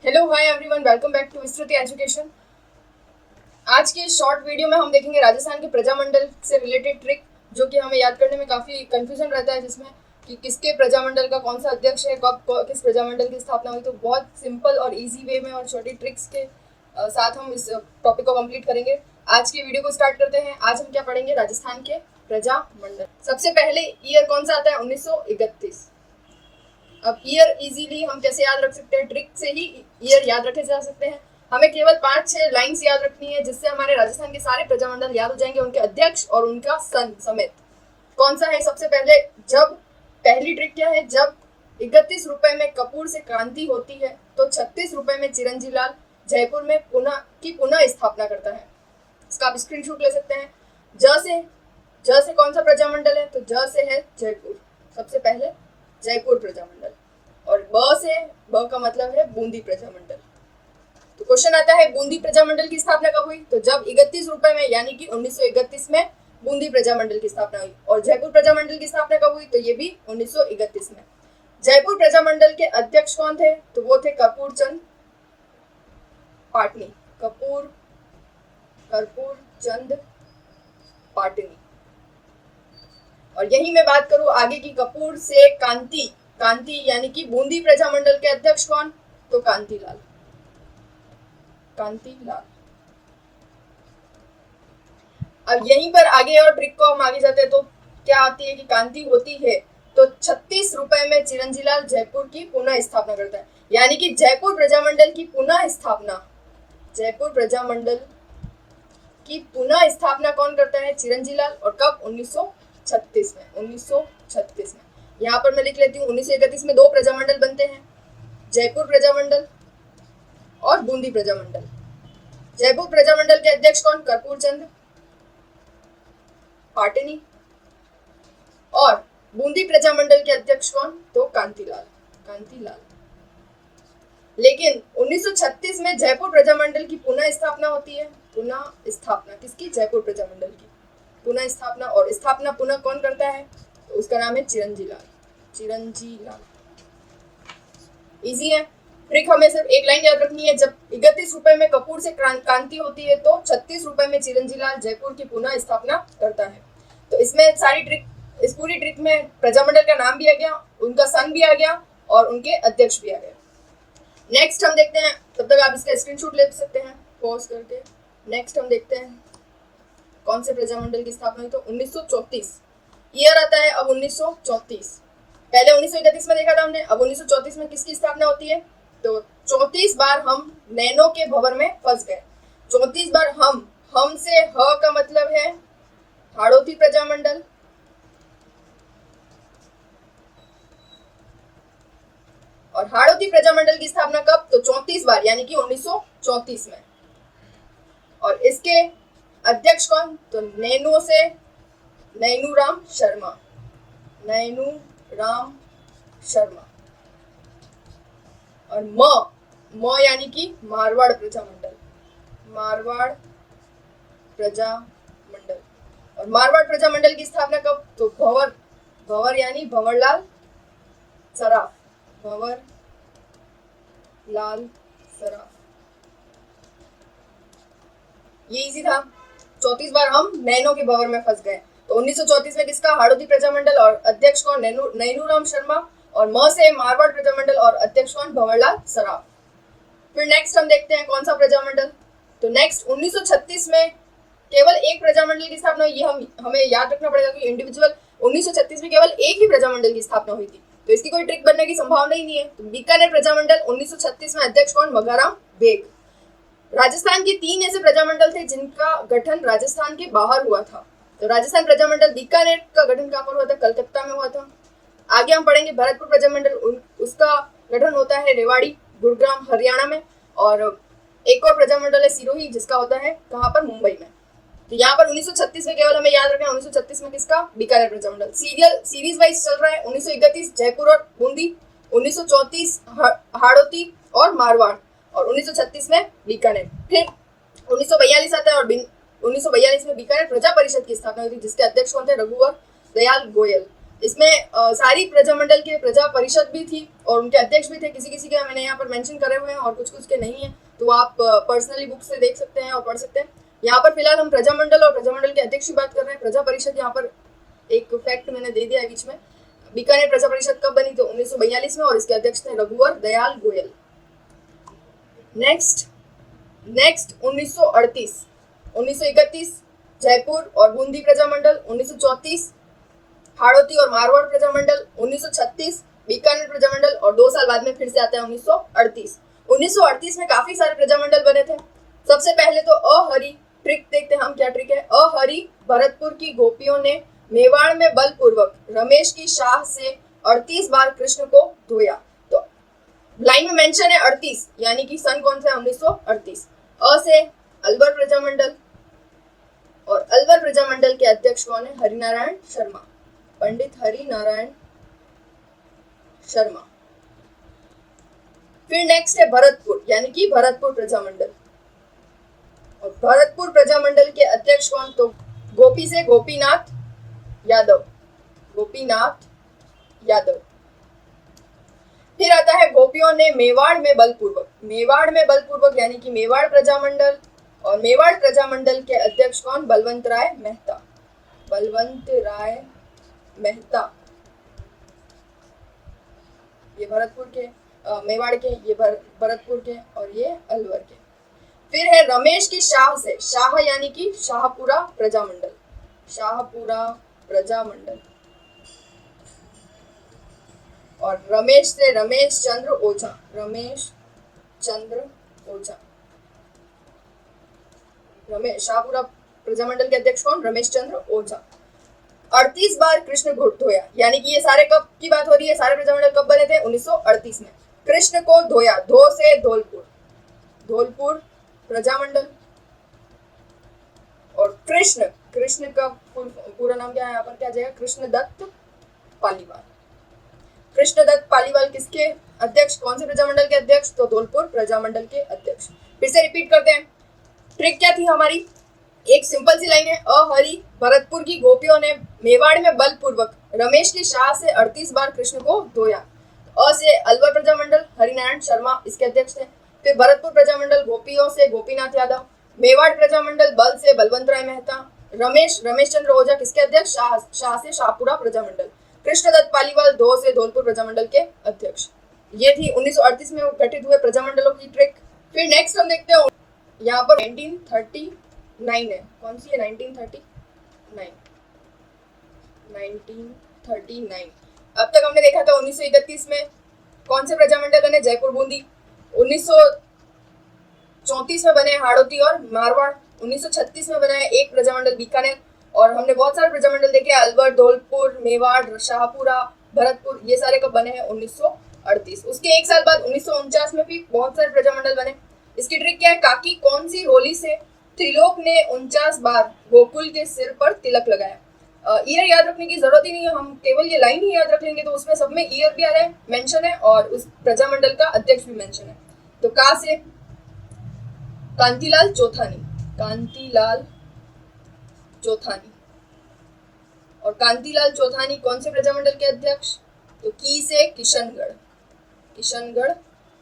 Hello hi everyone, welcome back to Vistriti education. आज की इस शॉर्ट वीडियो में हम देखेंगे राजस्थान के प्रजामंडल से रिलेटेड ट्रिक, जो कि हमें याद करने में काफ़ी कंफ्यूजन रहता है, जिसमें कि किसके प्रजामंडल का कौन सा अध्यक्ष है, कब किस प्रजामंडल की स्थापना हुई। तो बहुत सिंपल और इजी वे में और छोटी ट्रिक्स के साथ हम इस टॉपिक को कंप्लीट करेंगे। आज की वीडियो को स्टार्ट करते हैं। आज हम क्या पढ़ेंगे? राजस्थान के प्रजामंडल। सबसे पहले ईयर कौन सा आता है? 1931। अब ईयर इजीली हम कैसे याद रख सकते हैं? ट्रिक से ही ईयर याद रखे जा सकते हैं। हमें केवल 5-6 लाइन्स याद रखनी है, जिससे हमारे राजस्थान के सारे प्रजामंडल याद हो जाएंगे, उनके अध्यक्ष और उनका सन समेत। कौन सा है? सबसे पहले, जब पहली ट्रिक क्या है? जब 31 रुपए में कपूर से क्रांति होती है तो 36 रुपए में चिरंजी लाल जयपुर में पुनः स्थापना करता है। इसका आप स्क्रीनशॉट ले सकते हैं। ज से कौन सा प्रजामंडल है? तो ज से है जयपुर। सबसे पहले जयपुर प्रजामंडल। और ब का मतलब है बूंदी प्रजामंडल। तो क्वेश्चन आता है, बूंदी प्रजामंडल की स्थापना कब हुई? तो जब 31 रुपए में, यानी कि 1931 में बूंदी प्रजामंडल की स्थापना हुई। और जयपुर प्रजामंडल की स्थापना कब हुई? तो ये भी 1931 में। जयपुर प्रजामंडल के अध्यक्ष कौन थे? तो वो थे कर्पूर चंद पाटनी। कर्पूर चंद पाटनी। और यही मैं बात करूं आगे की, कपूर से कांति यानी कि बूंदी प्रजामंडल के अध्यक्ष कौन? तो कांतिलाल। अब यहीं पर आगे और ट्रिक को हम आगे जाते हैं तो क्या आती है कि कांति होती है तो 36 रुपए में चिरंजीलाल जयपुर की पुनः स्थापना करता है। यानी कि जयपुर प्रजामंडल की पुनः स्थापना कौन करता है? चिरंजीलाल। और कब? 1936 में। यहाँ पर मैं लिख लेती हूँ, 1931 में 2 प्रजामंडल बनते हैं, जयपुर प्रजामंडल और बूंदी प्रजामंडल। जयपुर प्रजामंडल के अध्यक्ष कौन? कर्पूर चंद पाटनी। और बूंदी प्रजामंडल के अध्यक्ष कौन? तो कांतिलाल। लेकिन 1936 में जयपुर प्रजामंडल की पुनः स्थापना होती है। पुनः स्थापना किसकी? जयपुर प्रजामंडल की पुनः स्थापना। और स्थापना पुनः कौन करता है? तो उसका नाम है चिरंजीलाल। इजी है। ट्रिक हमें सिर्फ एक लाइन याद रखनी है, जब 31 रुपए में कपूर से क्रांति होती है तो 36 रुपए में चिरंजीलाल जयपुर की पुनः स्थापना करता है। तो इसमें इस पूरी ट्रिक में प्रजामंडल का नाम भी आ गया, उनका सन भी आ गया और उनके अध्यक्ष भी आ गए। नेक्स्ट हम देखते हैं, तब तक आप इसका स्क्रीनशॉट ले सकते हैं पॉज करके। नेक्स्ट हम देखते हैं कौन से प्रजामंडल की स्थापना हुई। तो 1934 ईयर आता है। अब 1934, पहले 1931 में देखा था हमने, अब 1934 में किसकी स्थापना होती है? तो 34 बार हम नैनो के भंवर में फंस गए। 34 बार हम से ह का मतलब है हाड़ौती प्रजामंडल। और हाड़ौती प्रजामंडल की स्थापना कब? तो 34 बार, यानी कि 1934 में। और इसके अध्यक्ष कौन? तो नैनो से नैनूराम शर्मा। और म यानी कि मारवाड़ प्रजामंडल। और मारवाड़ प्रजामंडल की स्थापना कब? तो भंवर यानी भंवरलाल सराफ। ये इजी था। 34 बार हम नैनो के भंवर में फंस गए। तो 1934 में किसका? हाड़ौती प्रजामंडल। और अध्यक्ष कौन? नैनूराम शर्मा। और म से मारवाड़ प्रजामंडल और अध्यक्ष कौन? भंवरलाल सराफ। फिर नेक्स्ट हम देखते हैं कौन सा प्रजामंडल। तो नेक्स्ट 1936 में केवल एक प्रजामंडल की स्थापना हुई। ये हमें याद रखना पड़ेगा कि इंडिविजुअल 1936 में केवल एक ही प्रजामंडल की स्थापना हुई थी, तो इसकी कोई ट्रिक बनने की संभावना ही नहीं है। तो बीकानेर प्रजामंडल 1936 में अध्यक्ष कौन? मघाराम बेग। राजस्थान के 3 ऐसे प्रजामंडल थे जिनका गठन राजस्थान के बाहर हुआ था। तो राजस्थान प्रजामंडल बीकानेर का गठन कहाँ पर हुआ था? कलकत्ता में हुआ था। आगे हम पढ़ेंगे भरतपुर प्रजामंडल, उसका गठन होता है रेवाड़ी, गुरुग्राम, हरियाणा में। और एक और प्रजामंडल है सिरोही, जिसका होता है कहाँ पर? मुंबई में। तो यहाँ पर 1936 में केवल हमें याद रखना है 1936 में किसका? बीकानेर प्रजामंडल। सीरीज वाइज चल रहा है। 1931 जयपुर और बूंदी, 1934 हाड़ौती और मारवाड़, और 1936 में बीकानेर। फिर 1942 आता है और 1942 में बीकानेर प्रजा परिषद की स्थापना हुई थी, जिसके अध्यक्ष कौन थे? रघुवर दयाल गोयल। इसमें सारी प्रजामंडल के प्रजा परिषद भी थी और उनके अध्यक्ष भी थे। किसी किसी के मैंने यहाँ पर मेंशन करे हुए हैं और कुछ कुछ के नहीं है, तो आप पर्सनली बुक से देख सकते हैं और पढ़ सकते हैं। यहाँ पर फिलहाल हम प्रजामंडल और प्रजामंडल के अध्यक्ष की बात कर रहे हैं। प्रजा परिषद यहाँ पर एक फैक्ट मैंने दे दिया है बीच में। बीकानेर प्रजा परिषद कब बनी? तो 1942 में, और इसके अध्यक्ष थे रघुवर दयाल गोयल। नेक्स्ट 1931 जयपुर और बूंदी प्रजामंडल, 1934 हाड़ौती और मारवाड़ प्रजामंडल, 1936 बीकानेर प्रजामंडल, और 2 साल बाद में फिर से आता है 1938। 1938 में काफी सारे प्रजामंडल बने थे। सबसे पहले तो अहरि ट्रिक देखते हैं हम, क्या ट्रिक है। अहरि भरतपुर की गोपियों ने मेवाड़ में बलपूर्वक रमेश की शाह से 38 बार कृष्ण को धोया। तो लाइन में मेंशन है 38, यानी कि सन कौन सा है? 1938। अ से अलवर प्रजामंडल, और अलवर प्रजामंडल के अध्यक्ष कौन है? हरिनारायण शर्मा, पंडित हरिनारायण शर्मा। फिर नेक्स्ट है भरतपुर, यानी कि भरतपुर प्रजामंडल, और भरतपुर प्रजामंडल के अध्यक्ष कौन? तो गोपी से गोपीनाथ यादव, गोपीनाथ यादव। फिर आता है गोपियों ने मेवाड़ में बलपूर्वक, मेवाड़ में बलपूर्वक यानी कि मेवाड़ प्रजामंडल, और मेवाड़ प्रजामंडल के अध्यक्ष कौन? बलवंत राय मेहता, बलवंत राय मेहता। ये भरतपुर के, मेवाड़ के, ये भरतपुर के, और ये अलवर के। फिर है रमेश की शाह से, शाह यानी कि शाहपुरा प्रजामंडल, शाहपुरा प्रजामंडल, और रमेश से रमेश चंद्र ओझा, रमेश चंद्र ओझा। रमेश शाहपुरा प्रजामंडल के अध्यक्ष कौन? रमेश चंद्र ओझा। 38 बार कृष्ण को धोया, यानी कि ये सारे कब की बात हो रही है? सारे प्रजामंडल कब बने थे? 1938 में। कृष्ण को धोया, धो से धौलपुर, धौलपुर प्रजामंडल। और कृष्ण, कृष्ण का पूरा नाम क्या है यहाँ पर? क्या जाएगा? कृष्णदत्त पालीवाल, कृष्णदत्त पालीवाल किसके अध्यक्ष? कौन से प्रजामंडल के अध्यक्ष? तो धौलपुर प्रजामंडल के अध्यक्ष। फिर से रिपीट करते हैं, ट्रिक क्या थी हमारी? एक सिंपल सी लाइन है, अहरि भरतपुर की गोपियों ने मेवाड़ में बलपूर्वक रमेश की शाह से 38 बार कृष्ण को धोया। अ से अलवर प्रजामंडल, हरिनारायण शर्मा इसके अध्यक्ष थे। फिर भरतपुर प्रजामंडल गोपियों से गोपीनाथ यादव, मेवाड़ प्रजामंडल बल से बलवंत राय मेहता, रमेश चंद्र ओझा किसके अध्यक्ष? शाह से शाहपुरा प्रजामंडल, कृष्णदत्त पालीवाल धो से धौलपुर प्रजामंडल के अध्यक्ष। ये थी 1938 में गठित हुए प्रजामंडलों की ट्रिक। फिर नेक्स्ट हम देखते हैं, यहाँ पर 1939 है, कौन सी है? 1939। अब तक हमने देखा था 1931 में कौन से प्रजामंडल बने? जयपुर बूंदी। 1934 में बने हाड़ौती और मारवाड़। 1936 में बना है एक प्रजामंडल बीकानेर, और हमने बहुत सारे प्रजामंडल देखे, अलवर, धौलपुर, मेवाड़, शाहपुरा, भरतपुर। ये सारे कब बने हैं? 1938। उसके एक साल बाद 1949 में भी बहुत सारे प्रजामंडल बने। इसकी ट्रिक क्या है? काकी कौन सी रोली से त्रिलोक ने 49 बार गोकुल के सिर पर तिलक लगाया। ईयर याद रखने की जरूरत ही नहीं है, हम केवल ये लाइन ही याद रख लेंगे, तो उसमें सब में ईयर भी आ रहा है, मेंशन है, और उस प्रजामंडल का अध्यक्ष भी मेंशन है। तो का से कांतिलाल चौथानी, कांतिलाल चौथानी, और कांतिलाल चौथानी कौन से प्रजामंडल के अध्यक्ष? तो की से किशनगढ़, किशनगढ़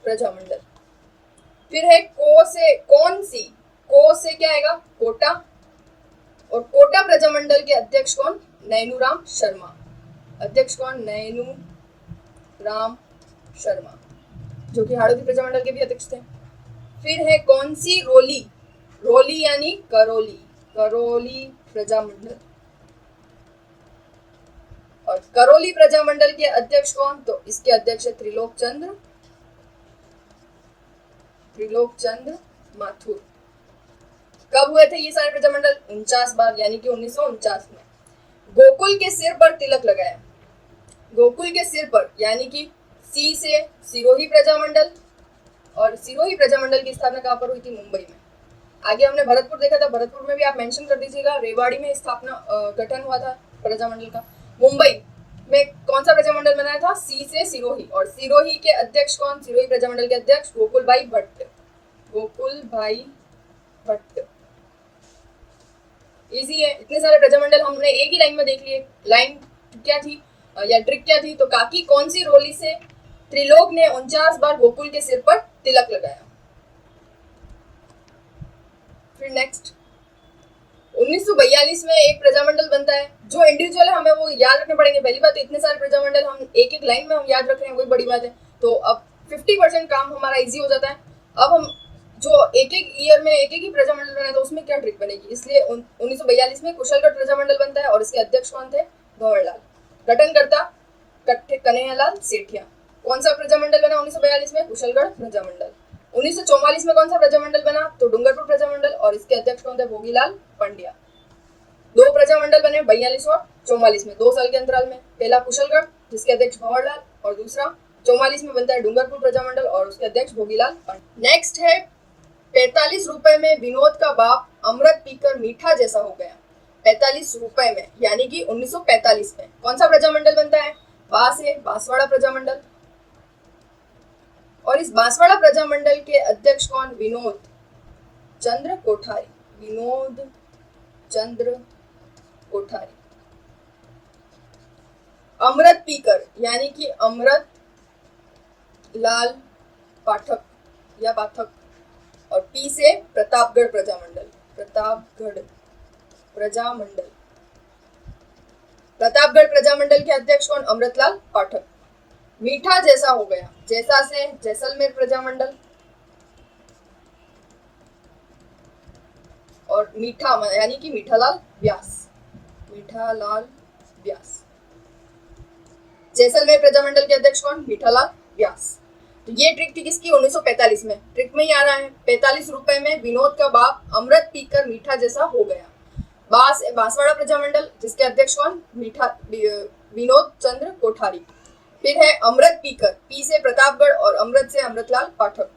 प्रजामंडल। फिर है को से, कौन सी, को से क्या आएगा? कोटा, और कोटा प्रजामंडल के अध्यक्ष कौन? नैनूराम शर्मा, अध्यक्ष कौन? नैनूराम शर्मा, जो कि हाड़ौती प्रजामंडल के भी अध्यक्ष थे। फिर है कौन सी रोली, रोली यानी करौली, करौली प्रजामंडल, और करौली प्रजामंडल के अध्यक्ष कौन? तो इसके अध्यक्ष है त्रिलोक चंद्र माथुर। कब हुए थे ये सारे प्रजामंडल? 49 बार, यानी कि 1949 में। गोकुल के सिर पर तिलक लगाया, गोकुल के सिर पर, यानी कि सी से सिरोही प्रजामंडल, और सिरोही प्रजामंडल की स्थापना कहाँ पर हुई थी? मुंबई में। आगे हमने भरतपुर देखा था, भरतपुर में भी आप मेंशन कर दीजिएगा, रेवाड़ी में स्थापना गठन हुआ था प्रजामंडल का। मुंबई में कौन सा प्रजामंडल बनाया था? सी से सिरोही, और सिरोही के अध्यक्ष कौन? सिरोही प्रजामंडल के अध्यक्ष गोकुल भाई भट्ट, गोकुल भाई भट्ट। इजी है, इतने सारे प्रजामंडल हमने एक ही लाइन में देख लिए। लाइन क्या थी? या ट्रिक क्या थी, तो काकी कौन सी रोली से त्रिलोक ने 49 बार गोकुल के सिर पर तिलक लगाया। फिर नेक्स्ट 1942 में एक प्रजामंडल बनता है। जो इंडिविजुअल है हमें वो याद रखने पड़ेंगे। पहली बात, इतने सारे प्रजामंडल हम एक एक लाइन में हम याद रख रहे हैं, वही बड़ी बात है। तो अब 50% काम हमारा इजी हो जाता है। अब हम जो एक एक ईयर में एक एक ही प्रजामंडल बना है, तो उसमें क्या ट्रिक बनेगी, इसलिए 1942 में कुशलगढ़ प्रजामंडल बनता है और इसके अध्यक्ष कौन थे, भंवरलाल। गठनकर्ता कन्हैयालाल सेठिया। कौन सा प्रजामंडल बना 1942 में, कुशलगढ़ प्रजामंडल। 1944 में कौन सा प्रजामंडल बना, तो डूंगरपुर प्रजामंडल और इसके अध्यक्ष कौन थे, भोगीलाल पंड्या। दो प्रजामंडल बने 42 और 44 में, 2 साल के अंतराल में। पहला कुशलगढ़ जिसके अध्यक्ष भंवरलाल और दूसरा 44 में बनता है डूंगरपुर प्रजामंडल और उसके अध्यक्ष भोगीलाल पंड्या। नेक्स्ट है 45 रुपए में विनोद का बाप अमृत पीकर मीठा जैसा हो गया। 45 रुपए में यानी कि 1945 में कौन सा प्रजामंडल बनता है, बांसवाड़ा प्रजामंडल। और इस बांसवाड़ा प्रजामंडल के अध्यक्ष कौन, विनोद चंद्र कोठारी। विनोद चंद्र कोठारी। अमृत पीकर यानी कि अमृत लाल पाठक या पाठक। और पी से प्रतापगढ़ प्रजामंडल। प्रतापगढ़ प्रजामंडल। प्रतापगढ़ प्रजामंडल के अध्यक्ष कौन, अमृतलाल पाठक। मीठा जैसा हो गया, जैसा से जैसलमेर प्रजामंडल। और मीठा यानी कि मीठालाल व्यास। मीठालाल व्यास। जैसलमेर प्रजामंडल के अध्यक्ष कौन, मीठालाल व्यास। तो ये ट्रिक थी किसकी, 1945 में। ट्रिक में ही आ रहा है 45 रुपए में विनोद का बाप अमृत पीकर मीठा जैसा हो गया। बांसवाड़ा प्रजामंडल जिसके अध्यक्ष कौन, विनोद चंद्र कोठारी। फिर है अमृत पीकर, पी से प्रतापगढ़ और अमृत से अमृतलाल पाठक।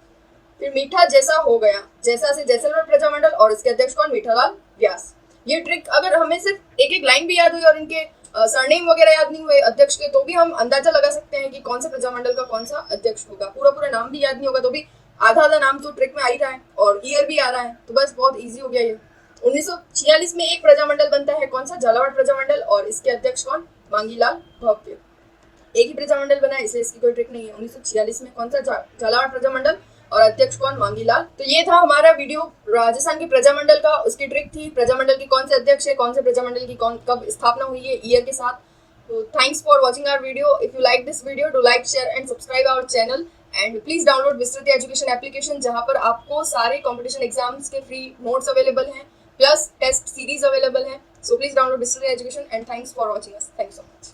फिर मीठा जैसा हो गया, जैसा से जैसलमेर प्रजामंडल और इसके अध्यक्ष कौन, मीठालाल व्यास। ये ट्रिक अगर हमें सिर्फ एक एक लाइन भी याद हुई और इनके सरनेम वगैरह याद नहीं हुए अध्यक्ष के, तो भी हम अंदाजा लगा सकते हैं कि कौन से प्रजामंडल का कौन सा अध्यक्ष होगा। पूरा नाम भी याद नहीं होगा तो भी आधा नाम तो ट्रिक में आ ही रहा है और ईयर भी आ रहा है, तो बस बहुत इजी हो गया ये। 1946 में एक प्रजामंडल बनता है, कौन सा, झालावाड़ प्रजामंडल और इसके अध्यक्ष कौन, मांगीलाल भव्य। एक ही प्रजामंडल बना है इसलिए इसकी कोई ट्रिक नहीं है। 1946 में कौन सा, झालावाड़ प्रजामंडल और अध्यक्ष कौन, मांगीलाल। तो ये था हमारा वीडियो राजस्थान के प्रजामंडल का। उसकी ट्रिक थी प्रजामंडल की कौन से अध्यक्ष है, कौन से प्रजामंडल की कब स्थापना हुई है ईयर के साथ। तो thanks for watching our video. If you like this video, do like, share and subscribe our channel and please download Vistriti education application, जहां पर आपको सारे कॉम्पिटिशन एग्जाम्स के फ्री नोट्स अवेलेबल हैं प्लस टेस्ट सीरीज अवेलेबल है। So please download Vistriti education and thanks for watching us. Thanks so much.